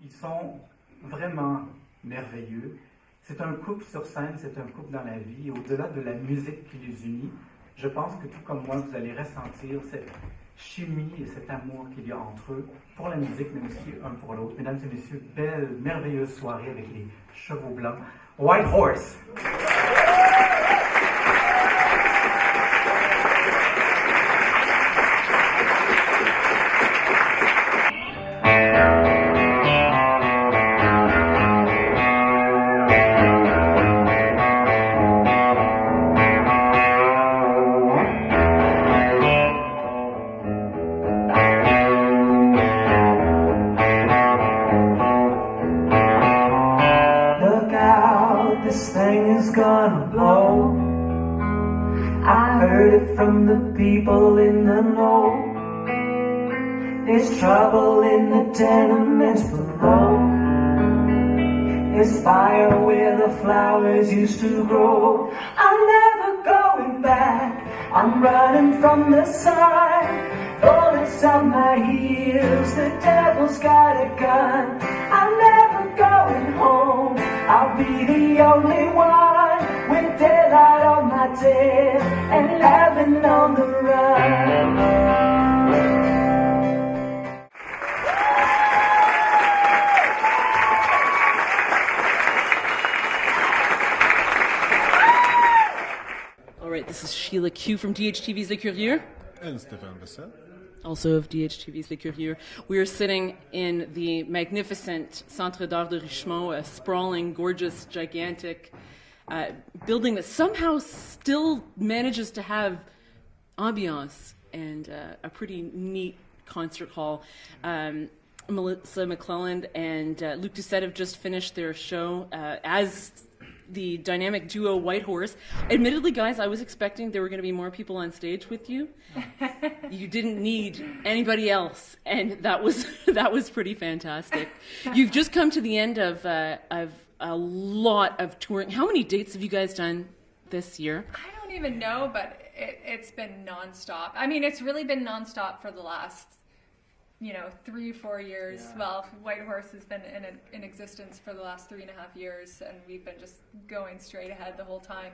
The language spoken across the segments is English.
Ils sont vraiment merveilleux. C'est un couple sur scène, c'est un couple dans la vie. Au-delà de la musique qui les unit, je pense que tout comme moi, vous allez ressentir cette chimie et cet amour qu'il y a entre eux, pour la musique, mais aussi un pour l'autre. Mesdames et messieurs, belle, merveilleuse soirée avec les chevaux blancs. White Horse! This thing is gonna blow. I heard it from the people in the know. There's trouble in the tenements below. There's fire where the flowers used to grow. I'm never going back. I'm running from the sun. Bullets on my heels. The devil's got a gun. I'm never going home. I'll be the only one with daylight on my tail and heaven on the run. All right, this is Sheila Q from DHTV's Les Curieux. And Stéphane Bessel. Also of DHTV's Les Curieux. We are sitting in the magnificent Centre d'Art de Richmond, a sprawling, gorgeous, gigantic building that somehow still manages to have ambiance and a pretty neat concert hall. Melissa McClelland and Luc Doucette have just finished their show as the dynamic duo Whitehorse. Admittedly, guys, I was expecting there were going to be more people on stage with you. You didn't need anybody else, and that was pretty fantastic. You've just come to the end of a lot of touring. How many dates have you guys done this year? I don't even know, but it's been nonstop. I mean, it's really been nonstop for the last 3-4 years. Yeah. Well, Whitehorse has been in existence for the last 3.5 years, and we've been just going straight ahead the whole time.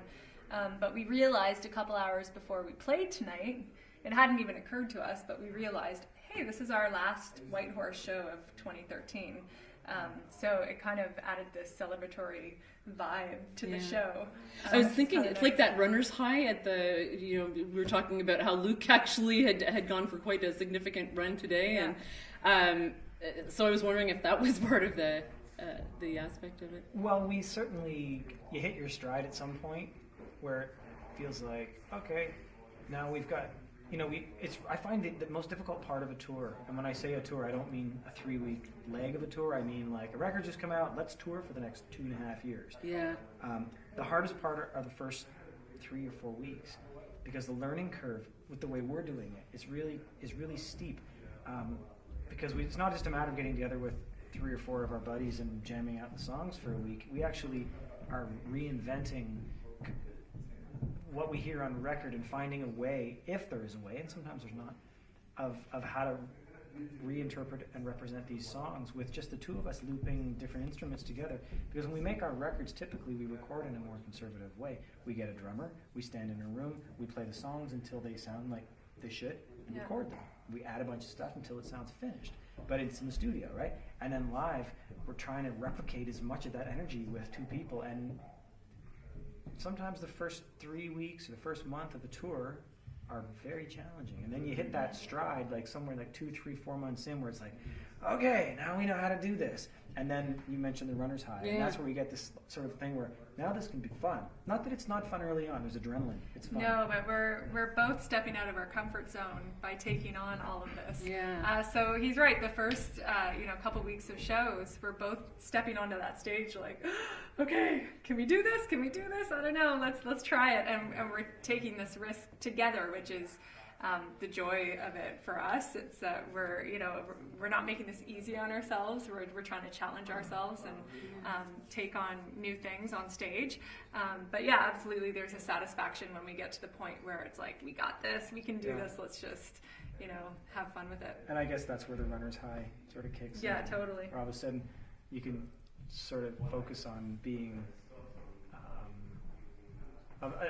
But we realized a couple hours before we played tonight, it hadn't even occurred to us, but we realized, hey, this is our last Whitehorse show of 2013. So it kind of added this celebratory vibe to the show. I was thinking it's like that runner's high at the, we were talking about how Luke actually had gone for quite a significant run today. And so I was wondering if that was part of the aspect of it. Well, you hit your stride at some point where it feels like, okay, now we've got, I find the most difficult part of a tour, and when I say a tour, I don't mean a 3-week leg of a tour. I mean like a record just come out, let's tour for the next 2.5 years. Yeah. The hardest part are the first 3 or 4 weeks, because the learning curve with the way we're doing it is really steep. Because it's not just a matter of getting together with 3 or 4 of our buddies and jamming out the songs for a week. We actually are reinventing what we hear on record and finding a way, if there is a way, and sometimes there's not, of how to reinterpret and represent these songs with just the two of us looping different instruments together. Because when we make our records, typically we record in a more conservative way. We get a drummer, we stand in a room, we play the songs until they sound like they should, and record them. We add a bunch of stuff until it sounds finished. But it's in the studio, right? And then live, we're trying to replicate as much of that energy with 2 people, and sometimes the first 3 weeks or the first month of the tour are very challenging. And then you hit that stride like somewhere like 2, 3, 4 months in where it's like, okay, now we know how to do this. And then you mentioned the runner's high. Yeah. And that's where we get this sort of thing where now this can be fun. Not that it's not fun early on. There's adrenaline. It's fun. No, but we're both stepping out of our comfort zone by taking on all of this. Yeah. So he's right. The first couple weeks of shows, we're both stepping onto that stage like, okay, can we do this? Can we do this? I don't know. Let's try it. And we're taking this risk together, which is the joy of it for us. It's that we're not making this easy on ourselves. We're trying to challenge ourselves and take on new things on stage. But yeah, absolutely, there's a satisfaction when we get to the point where it's like, we got this, we can do this. Let's just have fun with it. And I guess that's where the runner's high sort of kicks in. Yeah, totally. Where all of a sudden you can sort of focus on being,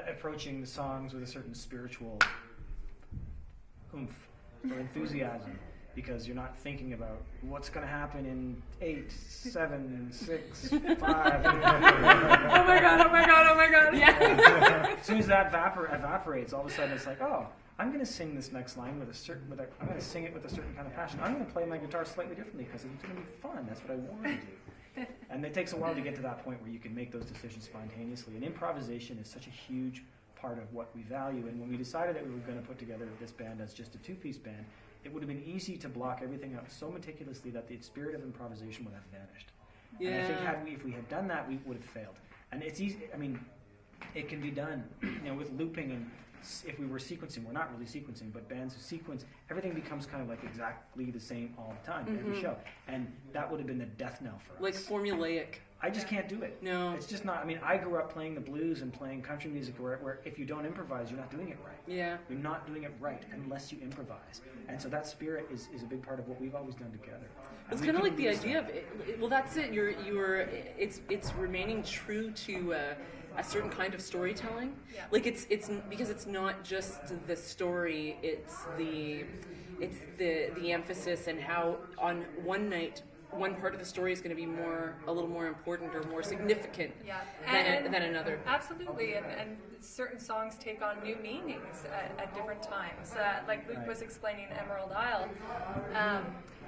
approaching the songs with a certain spiritual oomph or enthusiasm, because you're not thinking about what's going to happen in 8, 7, 6, 5. Oh my god. Yeah. As soon as that evaporates, all of a sudden it's like, oh, I'm going to sing this next line I'm going to sing it with a certain kind of passion. I'm going to play my guitar slightly differently because it's going to be fun. That's what I want to do. And it takes a while to get to that point where you can make those decisions spontaneously. And improvisation is such a huge part of what we value. And when we decided that we were going to put together this band as just a 2-piece band, it would have been easy to block everything out so meticulously that the spirit of improvisation would have vanished. Yeah. And I think if we had done that, we would have failed. And it's easy. I mean, it can be done, with looping, and if we were sequencing, we're not really sequencing, but bands who sequence, everything becomes kind of like exactly the same all the time, every show. And that would have been the death knell for us. Like formulaic. I just can't do it. No. It's just not. I mean, I grew up playing the blues and playing country music where if you don't improvise, you're not doing it right. Yeah. You're not doing it right unless you improvise. And so that spirit is a big part of what we've always done together. It's kind of like the idea of it. Well, that's it. It's remaining true to a certain kind of storytelling. Yeah. Like it's because it's not just the story. It's the emphasis and how on one night one part of the story is going to be a little more important or more significant than another. Absolutely, and certain songs take on new meanings at different times. Like Luke was explaining Emerald Isle,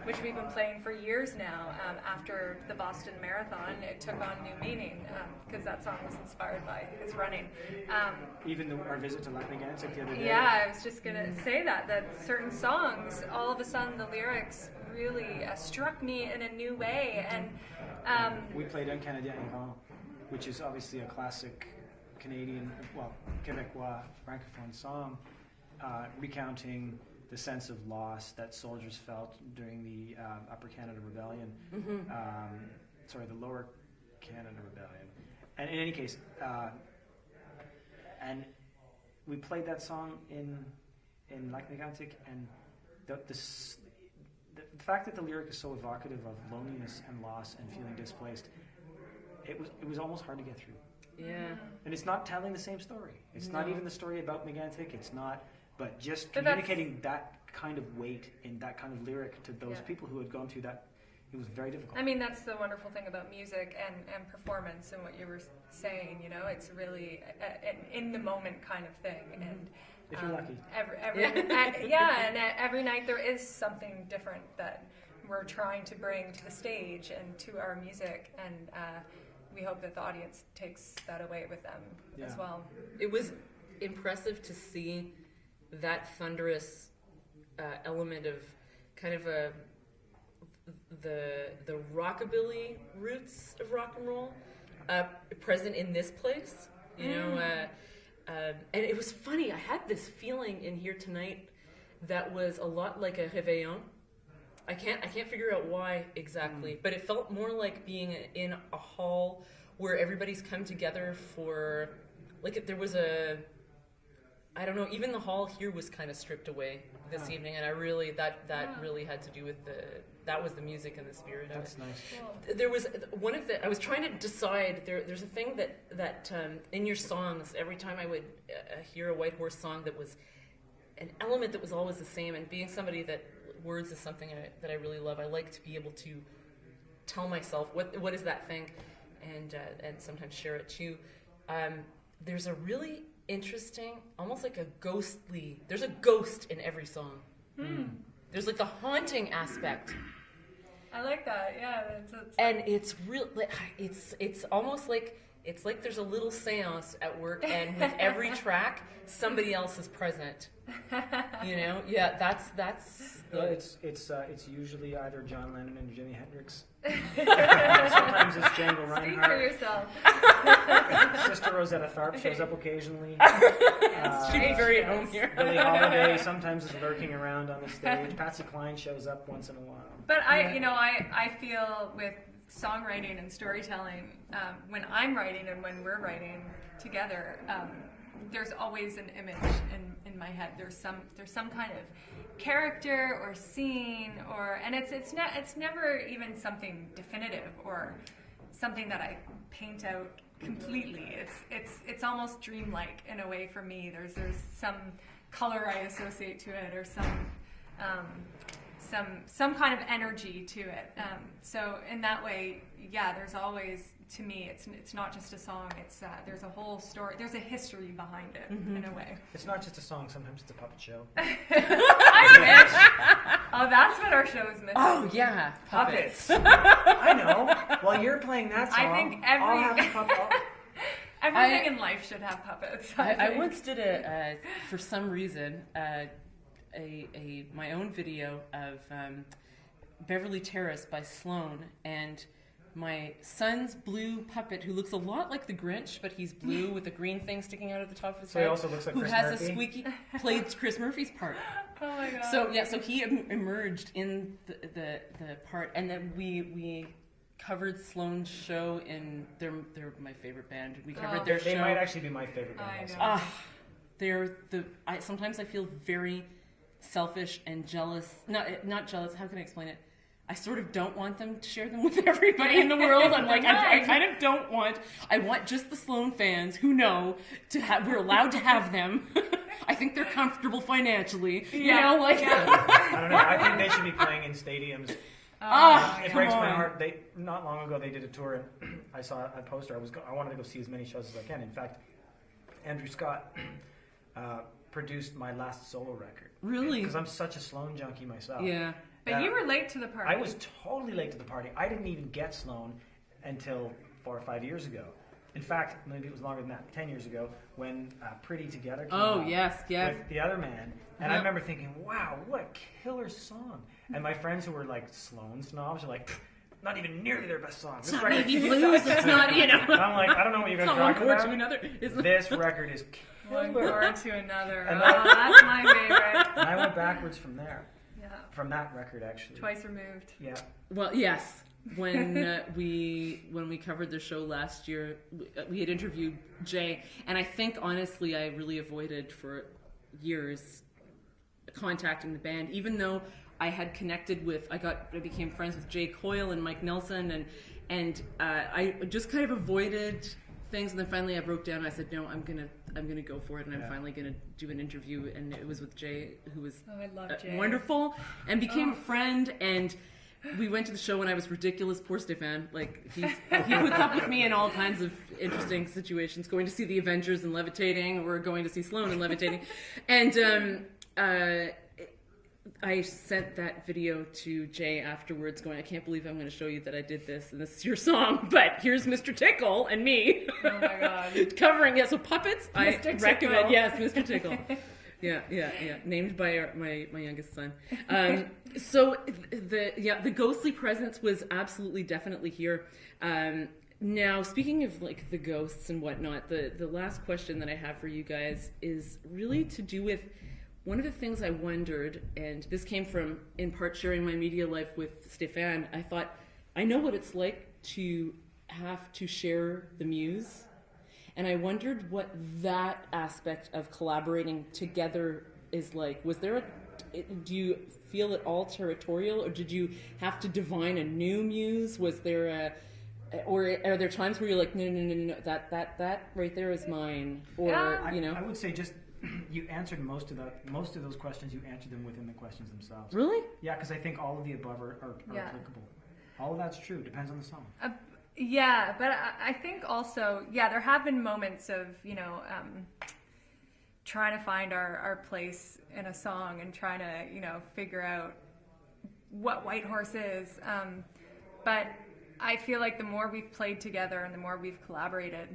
which we've been playing for years now. After the Boston Marathon, it took on new meaning because that song was inspired by his running. Even our visit to Lac-Mégantic the other day. Yeah, I was just going to say that certain songs, all of a sudden the lyrics really struck me in a new way. And we played Un Canadien Errant, which is obviously a classic Canadian, Québécois francophone song, recounting the sense of loss that soldiers felt during the Upper Canada Rebellion. The Lower Canada Rebellion. And in any case, and we played that song in Lac-Mégantic, and the fact that the lyric is so evocative of loneliness and loss and feeling displaced, it was almost hard to get through. Yeah. And it's not telling the same story. It's not even the story about Mégantic. It's not, but just communicating that kind of weight in that kind of lyric to those people who had gone through that. It was very difficult. I mean, that's the wonderful thing about music and performance and what you were saying. It's really an in the moment kind of thing. And if you're lucky. Every night there is something different that we're trying to bring to the stage and to our music, and we hope that the audience takes that away with them as well. It was impressive to see that thunderous element of kind of the rockabilly roots of rock and roll present in this place, and it was funny. I had this feeling in here tonight that was a lot like a réveillon. I can't figure out why exactly, but it felt more like being in a hall where everybody's come together for, like, there was I don't know, even the hall here was kind of stripped away this evening, and I really, that really had to do with that was the music and the spirit of it. That's nice. Cool. There was I was trying to decide, there's a thing that in your songs, every time I would hear a White Horse song that was an element that was always the same, and being somebody that words is something that I really love, I like to be able to tell myself what is that thing, and sometimes share it too. There's a really interesting, almost like there's a ghost in every song. There's like the haunting aspect. I like that, yeah. And it's real. It's almost like there's a little seance at work, and with every track, somebody else is present. Yeah, that's. It's usually either John Lennon and Jimi Hendrix. Sometimes it's Django Reinhardt. Speak for yourself. Sister Rosetta Tharpe shows up occasionally. She'd be very at home here. Billie Holiday sometimes is lurking around on the stage. Patsy Cline shows up once in a while. But I feel with songwriting and storytelling, when I'm writing and when we're writing together, there's always an image in my head. There's some kind of character or scene, and it's never even something definitive or something that I paint out completely. It's almost dreamlike in a way for me. There's some color I associate to it, or some kind of energy to it. So in that way, yeah, there's always, to me, it's not just a song. It's there's a whole story. There's a history behind it in a way. It's not just a song. Sometimes it's a puppet show. I wish. Oh, that's what our show is missing. Oh yeah, puppets. I know. While you're playing that song, I think I'll have a puppet. everything in life should have puppets. I once did for some reason, my own video of Beverly Terrace by Sloan, and my son's blue puppet, who looks a lot like the Grinch, but he's blue with a green thing sticking out of the top of his head. So he also looks like who Chris has Murphy. a squeaky, played Chris Murphy's part. Oh my god. So he emerged in the part, and then we covered Sloan's show in they're my favorite band. We covered their show. They might actually be my favorite band. I know. Sometimes I feel very selfish and jealous. Not jealous. How can I explain it? I sort of don't want them to share them with everybody in the world. I'm like, I kind of don't want. I want just the Sloan fans who know we're allowed to have them. I think they're comfortable financially. You know, like. I don't know. I think they should be playing in stadiums. It breaks my heart. Not long ago they did a tour, and I saw a poster. I wanted to go see as many shows as I can. In fact, Andrew Scott produced my last solo record. Really? Because I'm such a Sloan junkie myself. Yeah. But you were late to the party. I was totally late to the party. I didn't even get Sloan until 4 or 5 years ago. In fact, maybe it was longer than that, 10 years ago, when Pretty Together came out with the other man. And I remember thinking, wow, what a killer song. And my friends who were like Sloan snobs are like, not even nearly their best song. It's not Navy Blues, it's not, And I'm like, I don't know what you guys are talking about. To another. This record is One killer. chord to another. And That's my favorite. And I went backwards from there. Yeah. From that record, actually. Twice removed. Yeah. Well, yes. When we covered the show last year, we had interviewed Jay, and I think honestly I really avoided for years contacting the band, even though I had connected with. I became friends with Jay Coyle and Mike Nelson, and I just kind of avoided things, and then finally I broke down and I said, no, I'm gonna go for it, and I'm finally gonna do an interview, and it was with Jay, who was I love Jay. wonderful, and became a friend, and we went to the show when I was ridiculous. Poor Stefan. Like, he puts up with me in all kinds of interesting situations, going to see the Avengers and levitating, or going to see Sloan and levitating. And I sent that video to Jay afterwards going, I can't believe I'm going to show you that I did this, and this is your song, but here's Mr. Tickle and me. Oh my god. Covering it. So puppets, Mr. I Tickle. recommend. Yes, Mr. Tickle. Yeah. Named by my youngest son. So the ghostly presence was absolutely, definitely here. Now, speaking of like the ghosts and whatnot, the last question that I have for you guys is really to do with one of the things I wondered, and this came from, in part, sharing my media life with Stefan. I thought, I know what it's like to have to share the muse. And I wondered what that aspect of collaborating together is like. Was there do you feel it all territorial, or did you have to divine a new muse? Was there or are there times where you're like, no, that right there is mine? Or, I would say just, you answered most of those questions, you answered them within the questions themselves. Really? Yeah, because I think all of the above are applicable. All of that's true, depends on the song. Yeah, but I think also, there have been moments of, trying to find our place in a song and trying to, figure out what Whitehorse is. But I feel like the more we've played together and the more we've collaborated,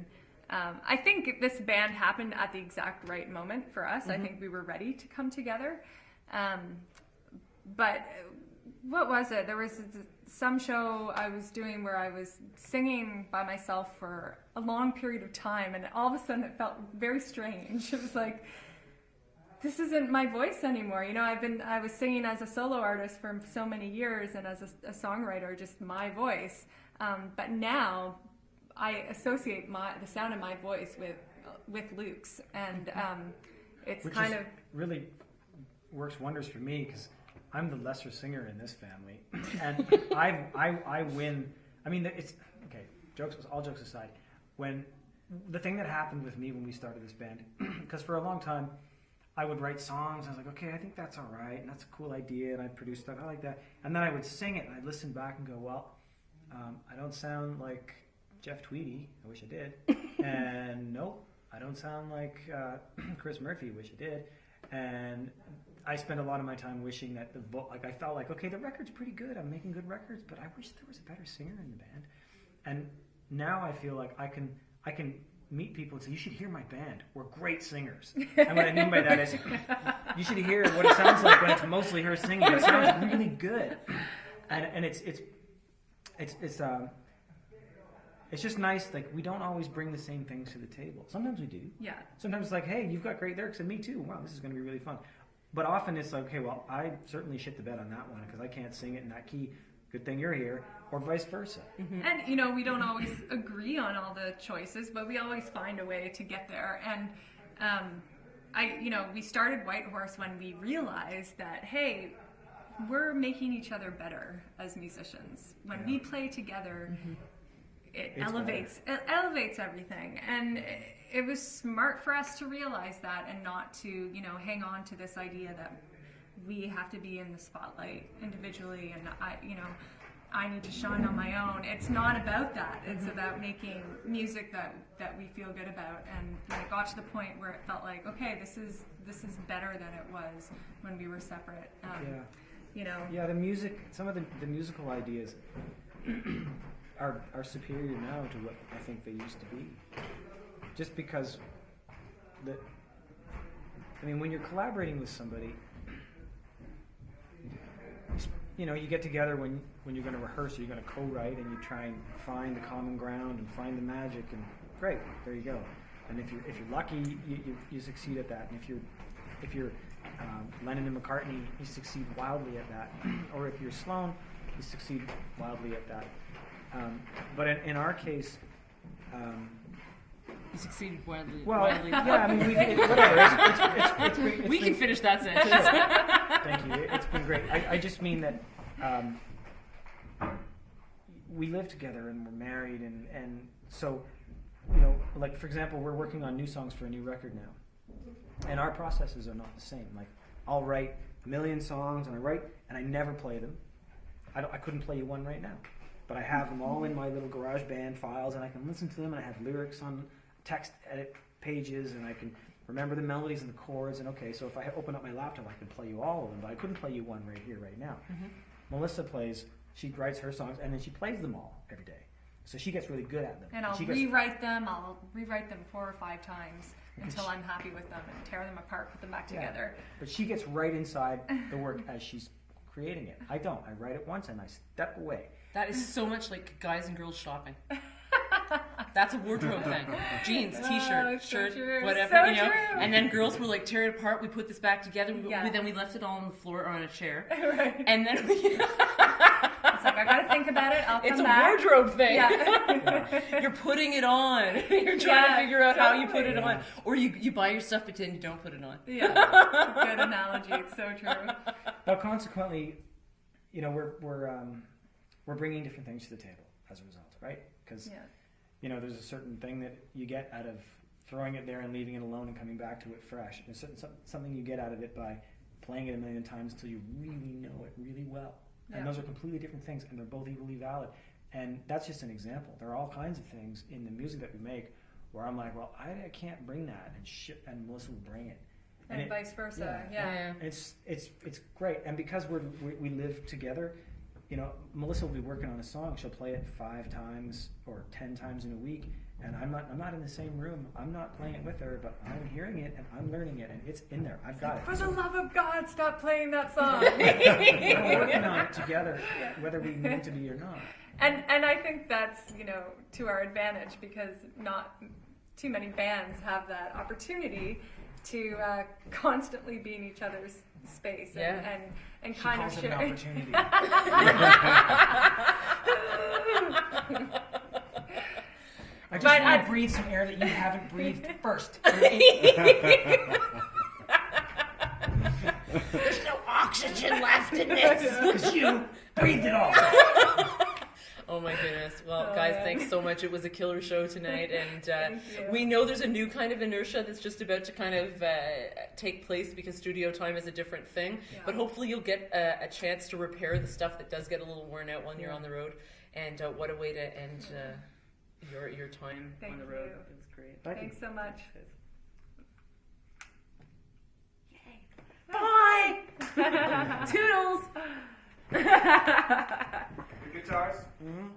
I think this band happened at the exact right moment for us. Mm-hmm. I think we were ready to come together. But what was it? There was some show I was doing where I was singing by myself for a long period of time, and all of a sudden it felt very strange. It was like, this isn't my voice anymore. I was singing as a solo artist for so many years, and as a songwriter, just my voice. But now I associate the sound of my voice with with Luke's, and it's Which kind is of really works wonders for me because I'm the lesser singer in this family, and I win. I mean, it's okay. All jokes aside, when the thing that happened with me when we started this band, because for a long time I would write songs. I was like, okay, I think that's all right, and that's a cool idea, and I'd produce stuff. I like that, and then I would sing it, and I'd listen back and go, well, I don't sound like Jeff Tweedy. I wish I did, and nope, I don't sound like Chris Murphy. Wish I did, and I spent a lot of my time wishing that I felt like, okay, the record's pretty good. I'm making good records, but I wish there was a better singer in the band. And now I feel like I can meet people and say, you should hear my band. We're great singers. And what I mean by that is, you should hear what it sounds like when it's mostly her singing. It sounds really good. And it's just nice. Like, we don't always bring the same things to the table. Sometimes we do. yeah. Sometimes it's like, hey, you've got great lyrics, and me too. Wow, this is going to be really fun. But often it's like, okay, well, I certainly shit the bed on that one because I can't sing it in that key. Good thing you're here, or vice versa. Mm-hmm. And, we don't always agree on all the choices, but we always find a way to get there. And, we started Whitehorse when we realized that, hey, we're making each other better as musicians. When we play together, Mm-hmm. it elevates everything. And it was smart for us to realize that and not to, hang on to this idea that we have to be in the spotlight individually and I need to shine on my own. It's not about that. It's about making music that we feel good about. And when it got to the point where it felt like, okay, this is better than it was when we were separate. Yeah, the music, some of the musical ideas are superior now to what I think they used to be. Just because when you're collaborating with somebody, you get together when you're going to rehearse, or you're going to co-write, and you try and find the common ground and find the magic, and great, there you go. And if you're lucky, you succeed at that. And if you're Lennon and McCartney, you succeed wildly at that. Or if you're Sloan, you succeed wildly at that. But in our case, You succeeded wildly. whatever. We can finish that sentence. Thank you. It's been great. I just mean that we live together and we're married, and so, like, for example, we're working on new songs for a new record now, and our processes are not the same. Like, I'll write a million songs, and I never play them. I couldn't play you one right now, but I have them all in my little GarageBand files, and I can listen to them, and I have lyrics on text edit pages, and I can remember the melodies and the chords, and okay, so if I open up my laptop, I can play you all of them, but I couldn't play you one right here, right now. Mm-hmm. Melissa she writes her songs, and then she plays them all every day. So she gets really good at them. And I'll rewrite them 4 or 5 times until I'm happy with them, and tear them apart, put them back together. But she gets right inside the work as she's creating it. I don't. I write it once, and I step away. That is so much like guys and girls shopping. That's a wardrobe thing. Jeans, t-shirt, shirt, true. whatever, So you know. true. And then girls were like, tear it apart. We put this back together. Then we left it all on the floor or on a chair. Right. And then we... It's like, I gotta think about it. I'll come back. It's a wardrobe thing. Yeah. You're putting it on. You're trying to figure out how you put it on. Yeah. Or you buy your stuff, but then you don't put it on. Yeah. Good analogy. It's so true. But consequently, we're bringing different things to the table as a result, right? Because there's a certain thing that you get out of throwing it there and leaving it alone and coming back to it fresh. There's something you get out of it by playing it a million times until you really know it really well. And those are completely different things, and they're both equally valid. And that's just an example. There are all kinds of things in the music that we make where I'm like, well, I can't bring that, and Melissa will bring it. And vice versa. Yeah. It's great. And because we live together, Melissa will be working on a song. She'll play it 5 times or 10 times in a week, and I'm not in the same room. I'm not playing it with her, but I'm hearing it and I'm learning it, and it's in there. I've got it. For the love of God, stop playing that song. We're working on it together, whether we mean to be or not. And I think that's to our advantage, because not too many bands have that opportunity to constantly be in each other's space and kind of share. An opportunity. I breathe some air that you haven't breathed first. There's no oxygen left in this. Because you breathed it all. Oh my goodness. Well, guys, thanks so much. It was a killer show tonight. And you. we know there's a new kind of inertia that's just about to kind of take place because studio time is a different thing. Yeah. But hopefully you'll get a chance to repair the stuff that does get a little worn out when you're on the road. And what a way to end your time Thank on the road. you. It was great. Thanks so much. Bye! Toodles! Guitars? Mm-hmm.